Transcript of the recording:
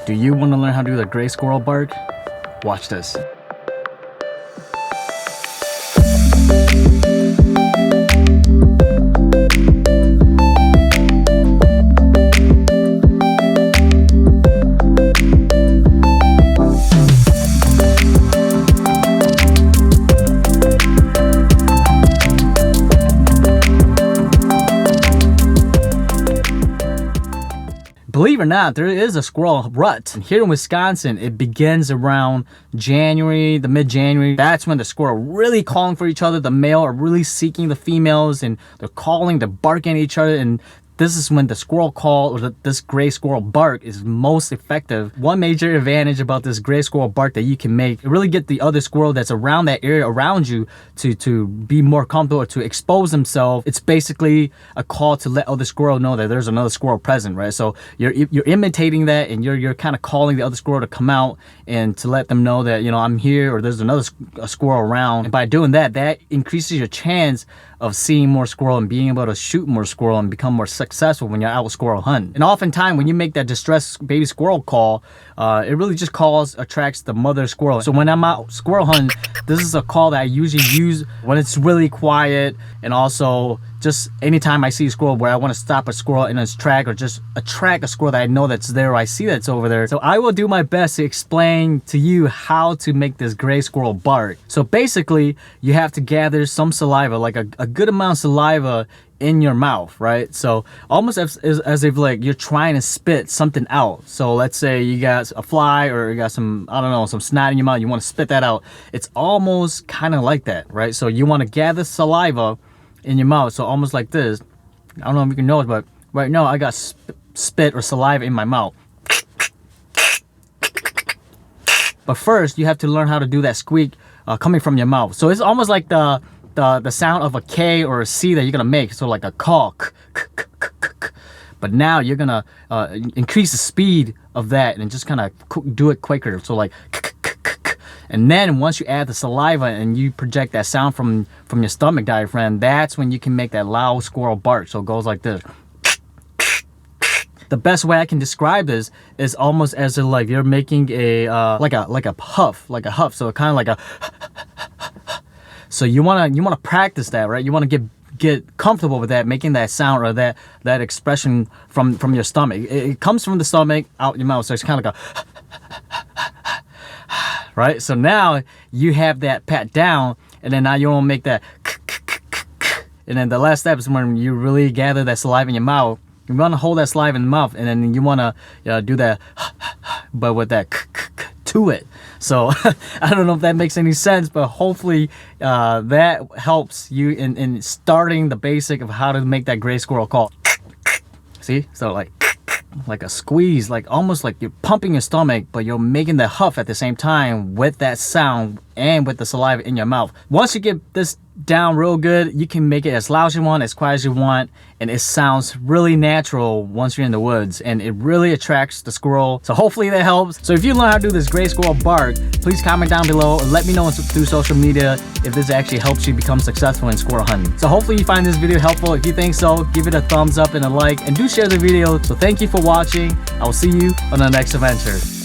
Do you want to learn how to do the gray squirrel bark? Watch this. Believe it or not, there is a squirrel rut. Here in Wisconsin, it begins around January, the mid-January. That's when the squirrel are really calling for each other. The male are really seeking the females, and they're calling, they're barking at each other, and this is when the squirrel call, or this gray squirrel bark, is most effective. One major advantage about this gray squirrel bark that you can make, it really get the other squirrel that's around that area around you to be more comfortable or to expose themselves. It's basically a call to let other squirrel know that there's another squirrel present, right? So you're imitating that, and you're kind of calling the other squirrel to come out and to let them know that, you know, I'm here, or there's another squirrel around. And by doing that, that increases your chance of seeing more squirrel and being able to shoot more squirrel and become more successful when you're out squirrel hunting. And oftentimes when you make that distressed baby squirrel call, it really just attracts the mother squirrel. So when I'm out squirrel hunting, this is a call that I usually use when it's really quiet, and also just anytime I see a squirrel where I want to stop a squirrel in its track, or just attract a squirrel that I know that's there, or I see that's over there. So I will do my best to explain to you how to make this gray squirrel bark. So basically, you have to gather some saliva, like a good amount of saliva in your mouth, right? So almost as if like you're trying to spit something out. So let's say you got a fly, or you got some, I don't know, some snot in your mouth, you want to spit that out. It's almost kind of like that, right? So you want to gather saliva in your mouth, so almost like this. I don't know if you can notice, but right now I got spit or saliva in my mouth. But first, you have to learn how to do that squeak coming from your mouth. So it's almost like the sound of a K or a C that you're gonna make, so like a caw. But now you're gonna increase the speed of that and just kind of do it quicker. So like, and then once you add the saliva and you project that sound from your stomach diaphragm, that's when you can make that loud squirrel bark. So it goes like this. The best way I can describe this is almost as if like you're making a like a huff. So kind of like a. So you wanna practice that, right? You wanna get comfortable with that, making that sound or that expression from your stomach. It comes from the stomach out your mouth, so it's kind of like a. Right? So now you have that pat down, and then now you want to make that. And then the last step is when you really gather that saliva in your mouth. You want to hold that saliva in the mouth, and then you want to do that, but with that to it. So I don't know if that makes any sense, but hopefully that helps you in starting the basic of how to make that gray squirrel call. See? So like a squeeze, like almost like you're pumping your stomach, but you're making the huff at the same time with that sound and with the saliva in your mouth. Once you get this down real good, you can make it as loud as you want, as quiet as you want, and it sounds really natural once you're in the woods, and it really attracts the squirrel. So hopefully that helps. So if you learn how to do this gray squirrel bark, please comment down below or let me know through social media if this actually helps you become successful in squirrel hunting. So hopefully you find this video helpful. If you think so, give it a thumbs up and a like, and do share the video. So thank you for watching. I will see you on the next adventure.